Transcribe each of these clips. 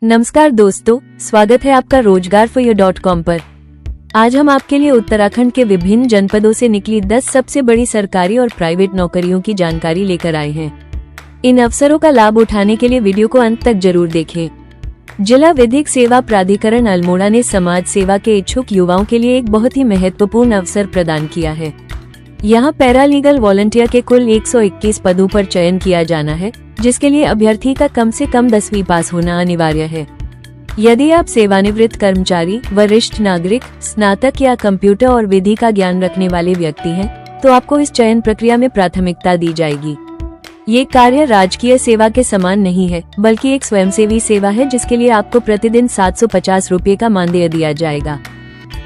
नमस्कार दोस्तों, स्वागत है आपका रोजगारफॉरयू.com पर। आज हम आपके लिए उत्तराखंड के विभिन्न जनपदों से निकली 10 सबसे बड़ी सरकारी और प्राइवेट नौकरियों की जानकारी लेकर आए हैं। इन अवसरों का लाभ उठाने के लिए वीडियो को अंत तक जरूर देखें। जिला विधिक सेवा प्राधिकरण अल्मोड़ा ने समाज सेवा के इच्छुक युवाओं के लिए एक बहुत ही महत्वपूर्ण अवसर प्रदान किया है। यहाँ पैरालीगल वॉलंटियर के कुल 121 पदों पर चयन किया जाना है, जिसके लिए अभ्यर्थी का कम से कम 10वीं पास होना अनिवार्य है। यदि आप सेवानिवृत्त कर्मचारी, वरिष्ठ नागरिक, स्नातक या कंप्यूटर और विधि का ज्ञान रखने वाले व्यक्ति हैं, तो आपको इस चयन प्रक्रिया में प्राथमिकता दी जाएगी। ये कार्य राजकीय सेवा के समान नहीं है, बल्कि एक स्वयंसेवी सेवा है, जिसके लिए आपको प्रतिदिन 750 रुपये का मानदेय दिया जाएगा।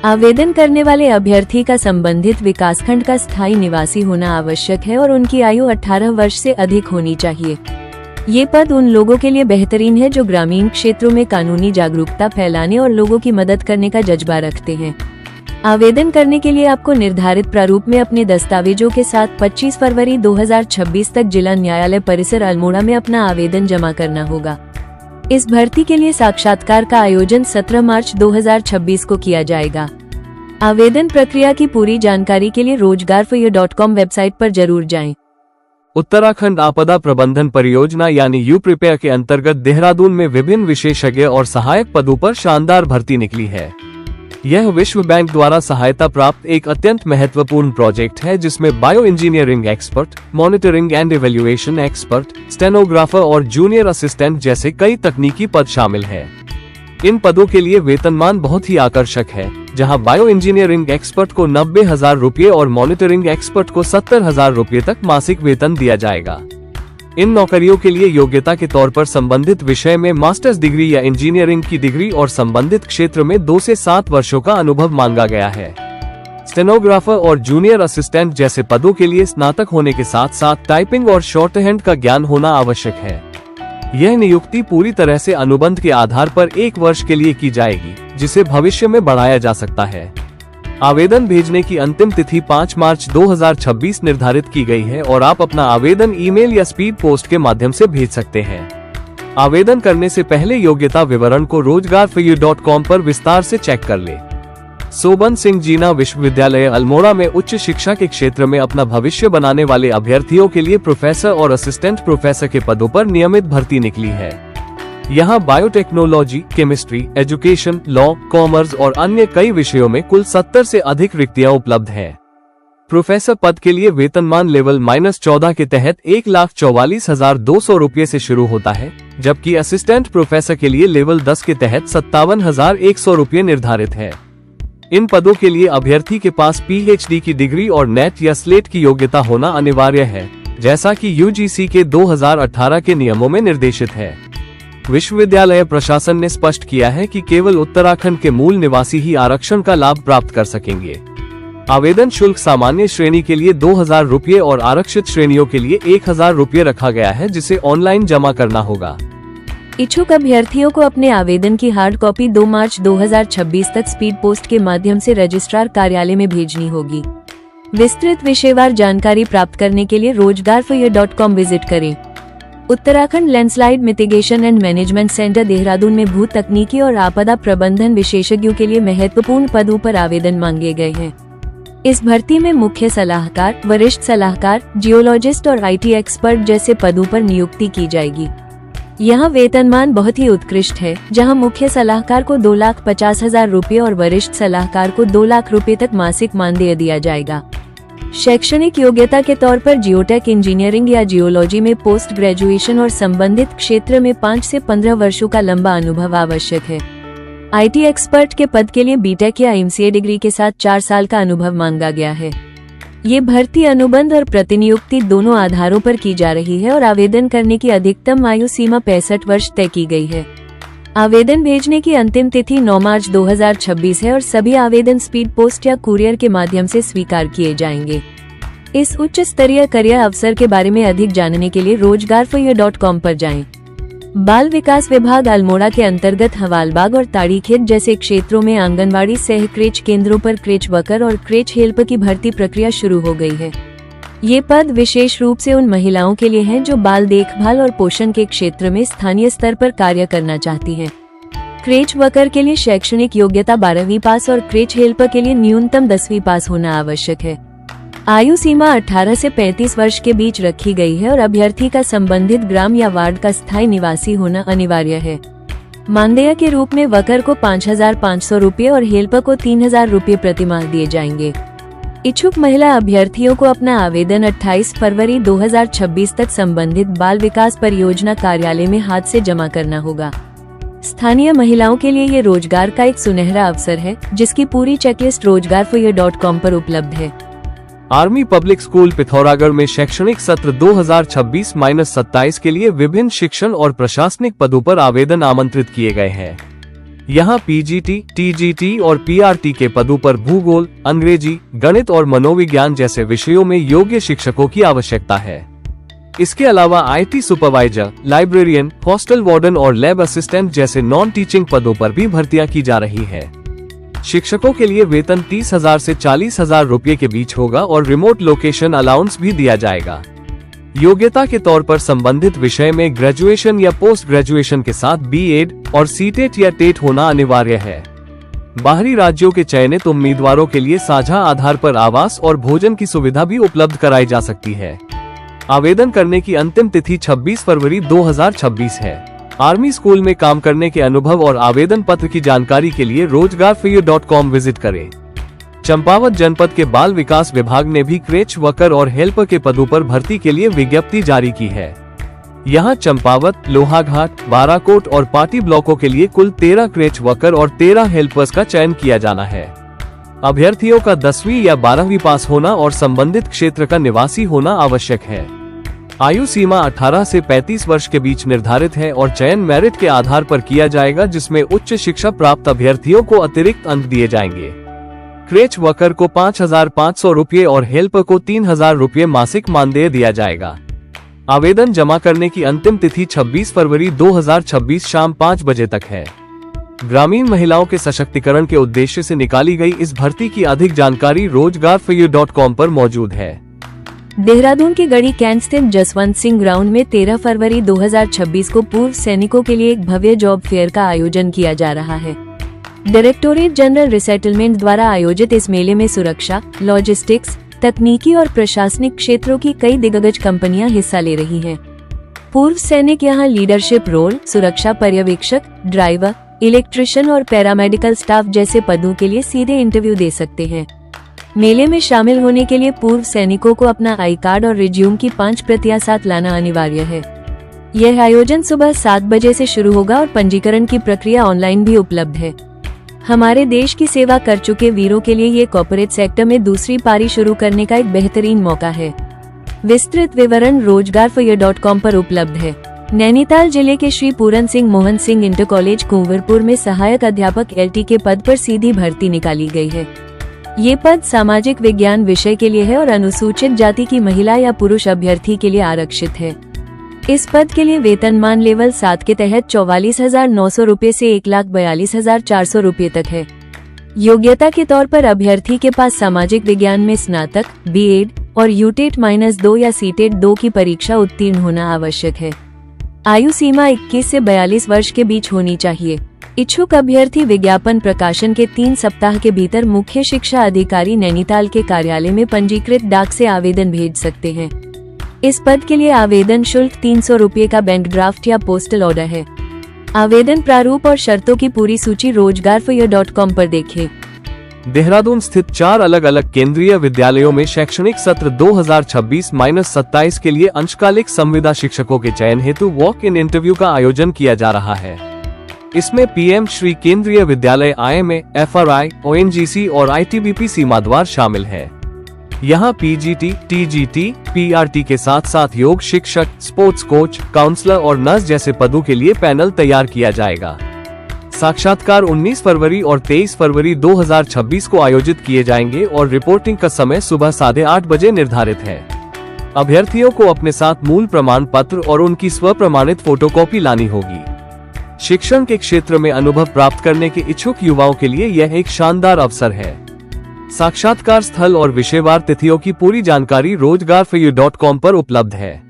आवेदन करने वाले अभ्यर्थी का संबंधित विकासखंड का स्थायी निवासी होना आवश्यक है और उनकी आयु 18 वर्ष से अधिक होनी चाहिए। ये पद उन लोगों के लिए बेहतरीन है जो ग्रामीण क्षेत्रों में कानूनी जागरूकता फैलाने और लोगों की मदद करने का जज्बा रखते हैं। आवेदन करने के लिए आपको निर्धारित प्रारूप में अपने दस्तावेजों के साथ 25 फरवरी 2026 तक जिला न्यायालय परिसर अल्मोड़ा में अपना आवेदन जमा करना होगा। इस भर्ती के लिए साक्षात्कार का आयोजन 17 मार्च 2026 को किया जाएगा। आवेदन प्रक्रिया की पूरी जानकारी के लिए रोजगारफॉरयू.com वेबसाइट पर जरूर जाएं। उत्तराखंड आपदा प्रबंधन परियोजना यानी यू प्रिपेयर के अंतर्गत देहरादून में विभिन्न विशेषज्ञ और सहायक पदों पर शानदार भर्ती निकली है। यह विश्व बैंक द्वारा सहायता प्राप्त एक अत्यंत महत्वपूर्ण प्रोजेक्ट है, जिसमें bio engineering expert, monitoring and evaluation expert, stenographer और जूनियर असिस्टेंट जैसे कई तकनीकी पद शामिल हैं। इन पदों के लिए वेतनमान बहुत ही आकर्षक है, जहां बायो इंजीनियरिंग एक्सपर्ट को 90,000 रुपये और मॉनिटरिंग एक्सपर्ट को 70,000 रुपये तक मासिक वेतन दिया जाएगा। इन नौकरियों के लिए योग्यता के तौर पर संबंधित विषय में मास्टर्स डिग्री या इंजीनियरिंग की डिग्री और संबंधित क्षेत्र में 2 से 7 वर्षों का अनुभव मांगा गया है। स्टेनोग्राफर और जूनियर असिस्टेंट जैसे पदों के लिए स्नातक होने के साथ साथ टाइपिंग और शॉर्ट हैंड का ज्ञान होना आवश्यक है। यह नियुक्ति पूरी तरह से अनुबंध के आधार पर 1 वर्ष के लिए की जाएगी, जिसे भविष्य में बढ़ाया जा सकता है। आवेदन भेजने की अंतिम तिथि 5 मार्च 2026 निर्धारित की गई है और आप अपना आवेदन ईमेल या स्पीड पोस्ट के माध्यम से भेज सकते हैं। आवेदन करने से पहले योग्यता विवरण को रोजगारफॉरयू.com पर विस्तार से चेक कर ले। सोबन सिंह जीना विश्वविद्यालय अल्मोड़ा में उच्च शिक्षा के क्षेत्र में अपना भविष्य बनाने वाले अभ्यर्थियों के लिए प्रोफेसर और असिस्टेंट प्रोफेसर के पदों पर नियमित भर्ती निकली है। यहाँ biotechnology, chemistry, education, law, commerce और अन्य कई विषयों में कुल 70 से अधिक रिक्तियां उपलब्ध हैं। प्रोफेसर पद के लिए वेतनमान लेवल -14 के तहत 1,44,200 रुपये से शुरू होता है, जबकि असिस्टेंट प्रोफेसर के लिए लेवल 10 के तहत 57,100 रुपये निर्धारित है। इन पदों के लिए अभ्यर्थी के पास PhD की डिग्री और नेट या स्लेट की योग्यता होना अनिवार्य है, जैसा कि UGC के 2018 के नियमों में निर्देशित है। विश्वविद्यालय प्रशासन ने स्पष्ट किया है कि केवल उत्तराखंड के मूल निवासी ही आरक्षण का लाभ प्राप्त कर सकेंगे। आवेदन शुल्क सामान्य श्रेणी के लिए 2,000 रुपये और आरक्षित श्रेणियों के लिए 1,000 रुपये रखा गया है, जिसे ऑनलाइन जमा करना होगा। इच्छुक अभ्यर्थियों को अपने आवेदन की हार्ड कॉपी 2 मार्च 2026 तक स्पीड पोस्ट के माध्यम से रजिस्ट्रार कार्यालय में भेजनी होगी। विस्तृत विषयवार जानकारी प्राप्त करने के लिए रोजगारफॉरयू.com विजिट करें। Uttarakhand landslide mitigation and management centre Dehradun में भू तकनीकी और आपदा प्रबंधन विशेषज्ञों के लिए महत्वपूर्ण पदों पर आवेदन मांगे गए हैं। इस भर्ती में मुख्य सलाहकार, वरिष्ठ सलाहकार, जियोलॉजिस्ट और IT एक्सपर्ट जैसे पदों पर नियुक्ति की जाएगी। यहाँ वेतनमान बहुत ही उत्कृष्ट है, जहाँ मुख्य सलाहकार को 2,50,000 रुपये और वरिष्ठ सलाहकार को 2 लाख रुपये तक मासिक मानदेय दिया जाएगा। शैक्षणिक योग्यता के तौर पर जियोटेक इंजीनियरिंग या जियोलॉजी में पोस्ट ग्रेजुएशन और संबंधित क्षेत्र में 5 से 15 वर्षों का लंबा अनुभव आवश्यक है। IT एक्सपर्ट के पद के लिए BTech या MCA डिग्री के साथ 4 साल का अनुभव मांगा गया है। ये भर्ती अनुबंध और प्रतिनियुक्ति दोनों आधारों पर की जा रही है और आवेदन करने की अधिकतम आयु सीमा 65 वर्ष तय की गई है। आवेदन भेजने की अंतिम तिथि 9 मार्च 2026 है और सभी आवेदन स्पीड पोस्ट या कुरियर के माध्यम से स्वीकार किए जाएंगे। इस उच्च स्तरीय करियर अवसर के बारे में अधिक जानने के लिए रोजगारफॉरयू.com पर जाएं। बाल विकास विभाग अल्मोड़ा के अंतर्गत हवालबाग और ताड़ीखेत जैसे क्षेत्रों में आंगनवाड़ी सह क्रेच केंद्रों पर क्रेच वर्कर और क्रेच हेल्पर की भर्ती प्रक्रिया शुरू हो गई है। ये पद विशेष रूप से उन महिलाओं के लिए हैं जो बाल देखभाल और पोषण के क्षेत्र में स्थानीय स्तर पर कार्य करना चाहती हैं। क्रेच वर्कर के लिए शैक्षणिक योग्यता 12वीं पास और क्रेच हेल्पर के लिए न्यूनतम 10वीं पास होना आवश्यक है। आयु सीमा 18 से 35 वर्ष के बीच रखी गई है और अभ्यर्थी का संबंधित ग्राम या वार्ड का स्थायी निवासी होना अनिवार्य है। मानदेय के रूप में वर्कर को 5,500 रुपये और हेल्पर को 3,000 रुपये प्रतिमाह दिए जाएंगे। इच्छुक महिला अभ्यर्थियों को अपना आवेदन 28 फरवरी 2026 तक संबंधित बाल विकास परियोजना कार्यालय में हाथ से जमा करना होगा। स्थानीय महिलाओं के लिए ये रोजगार का एक सुनहरा अवसर है, जिसकी पूरी चेकलिस्ट rozgarforye.com पर उपलब्ध है। आर्मी पब्लिक स्कूल पिथौरागढ़ में शैक्षणिक सत्र 2026-27 के लिए विभिन्न शिक्षण और प्रशासनिक पदों पर आवेदन आमंत्रित किए गए हैं। यहाँ पीजीटी, टीजीटी और पीआरटी के पदों पर भूगोल, अंग्रेजी, गणित और मनोविज्ञान जैसे विषयों में योग्य शिक्षकों की आवश्यकता है। इसके अलावा IT supervisor, librarian, hostel warden और लैब असिस्टेंट जैसे नॉन टीचिंग पदों पर भी भर्तियां की जा रही है। शिक्षकों के लिए वेतन 30,000 से 40,000 रुपये के बीच होगा और रिमोट लोकेशन अलाउंस भी दिया जाएगा। योग्यता के तौर पर संबंधित विषय में ग्रेजुएशन या पोस्ट ग्रेजुएशन के साथ बीएड और सीटेट या टेट होना अनिवार्य है। बाहरी राज्यों के चयनित उम्मीदवारों के लिए साझा आधार पर आवास और भोजन की सुविधा भी उपलब्ध कराई जा सकती है। आवेदन करने की अंतिम तिथि 26 फरवरी 2026 है। आर्मी स्कूल में काम करने के अनुभव और आवेदन पत्र की जानकारी के लिए rozgarforye.com विजिट करें। चंपावत जनपद के बाल विकास विभाग ने भी क्रेच वर्कर और हेल्पर के पदों पर भर्ती के लिए विज्ञप्ति जारी की है। यहां चंपावत, लोहाघाट, बाराकोट और पाटी ब्लॉकों के लिए कुल 13 क्रेच वर्कर और 13 हेल्पर्स का चयन किया जाना है। अभ्यर्थियों का 10वीं या 12वीं पास होना और संबंधित क्षेत्र का निवासी होना आवश्यक है। आयु सीमा 18 से 35 वर्ष के बीच निर्धारित है और चयन मेरिट के आधार पर किया जाएगा, जिसमें उच्च शिक्षा प्राप्त अभ्यर्थियों को अतिरिक्त अंक दिए जाएंगे। क्रेच वर्कर को 5,500 रुपये और हेल्पर को 3,000 रुपये मासिक मानदेय दिया जाएगा। आवेदन जमा करने की अंतिम तिथि 26 फरवरी 2026 शाम 5 बजे तक है। ग्रामीण महिलाओं के सशक्तिकरण के उद्देश्य से निकाली गई इस भर्ती की अधिक जानकारी rozgarforye.com पर मौजूद है। देहरादून के गढ़ी कैंट स्थित जसवंत सिंह ग्राउंड में 13 फरवरी 2026 को पूर्व सैनिकों के लिए एक भव्य जॉब फेयर का आयोजन किया जा रहा है। डायरेक्टोरेट जनरल रिसेटलमेंट द्वारा आयोजित इस मेले में सुरक्षा, लॉजिस्टिक्स, तकनीकी और प्रशासनिक क्षेत्रों की कई दिग्गज कंपनियां हिस्सा ले रही हैं। पूर्व सैनिक यहां लीडरशिप रोल, सुरक्षा पर्यवेक्षक, ड्राइवर, इलेक्ट्रिशियन और पैरामेडिकल स्टाफ जैसे पदों के लिए सीधे इंटरव्यू दे सकते हैं। मेले में शामिल होने के लिए पूर्व सैनिकों को अपना आई कार्ड और रिज्यूम की 5 प्रतियां साथ लाना अनिवार्य है। यह आयोजन सुबह 7 बजे से शुरू होगा और पंजीकरण की प्रक्रिया ऑनलाइन भी उपलब्ध है। हमारे देश की सेवा कर चुके वीरों के लिए ये कॉर्पोरेट सेक्टर में दूसरी पारी शुरू करने का एक बेहतरीन मौका है। विस्तृत विवरण rozgarforye.com पर उपलब्ध है। नैनीताल जिले के श्री पूरन सिंह मोहन सिंह इंटर कॉलेज कुंवरपुर में सहायक अध्यापक LT के पद पर सीधी भर्ती निकाली गई है। ये पद सामाजिक विज्ञान विषय के लिए है और अनुसूचित जाति की महिला या पुरुष अभ्यर्थी के लिए आरक्षित है। इस पद के लिए वेतनमान लेवल 7 के तहत 44,900 रुपये से 1,42,400 रुपये तक है। योग्यता के तौर पर अभ्यर्थी के पास सामाजिक विज्ञान में स्नातक, बीएड और यूटेट-2 या सीटेट 2 की परीक्षा उत्तीर्ण होना आवश्यक है। आयु सीमा 21 से 42 वर्ष के बीच होनी चाहिए। इच्छुक अभ्यर्थी विज्ञापन प्रकाशन के 3 सप्ताह के भीतर मुख्य शिक्षा अधिकारी नैनीताल के कार्यालय में पंजीकृत डाक से आवेदन भेज सकते हैं। इस पद के लिए आवेदन शुल्क 300 रुपये का बैंक ड्राफ्ट या पोस्टल ऑर्डर है। आवेदन प्रारूप और शर्तों की पूरी सूची rozgarforye.com पर देखें। देहरादून स्थित 4 अलग अलग केंद्रीय विद्यालयों में शैक्षणिक सत्र 2026-27 के लिए अंशकालिक संविदा शिक्षकों के चयन हेतु वॉक इन इंटरव्यू का आयोजन किया जा रहा है। इसमें PM श्री केंद्रीय विद्यालय IMA, FRI, ONGC और ITBP सीमाद्वार शामिल है। यहाँ PGT, TGT, PRT के साथ साथ योग शिक्षक, स्पोर्ट्स कोच, काउंसलर और नर्स जैसे पदों के लिए पैनल तैयार किया जाएगा। साक्षात्कार 19 फरवरी और 23 फरवरी 2026 को आयोजित किए जाएंगे और रिपोर्टिंग का समय सुबह 8:30 बजे निर्धारित है। अभ्यर्थियों को अपने साथ मूल प्रमाण पत्र और उनकी स्व प्रमाणित फोटोकॉपी लानी होगी। शिक्षण के क्षेत्र में अनुभव प्राप्त करने के इच्छुक युवाओं के लिए यह एक शानदार अवसर है। साक्षात्कार स्थल और विषयवार तिथियों की पूरी जानकारी rozgarforye.com पर उपलब्ध है।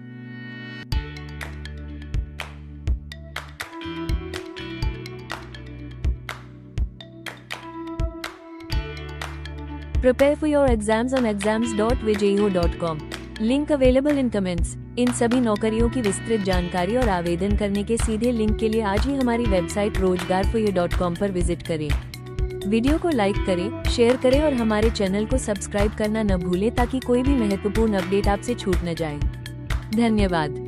Prepare for your exams on exams.vijeo.com. Link available in comments. इन सभी नौकरियों की विस्तृत जानकारी और आवेदन करने के सीधे लिंक के लिए आज ही हमारी वेबसाइट rozgarforye.com पर विजिट करें। वीडियो को लाइक करें, शेयर करें और हमारे चैनल को सब्सक्राइब करना न भूलें ताकि कोई भी महत्वपूर्ण अपडेट आपसे छूट न जाए। धन्यवाद।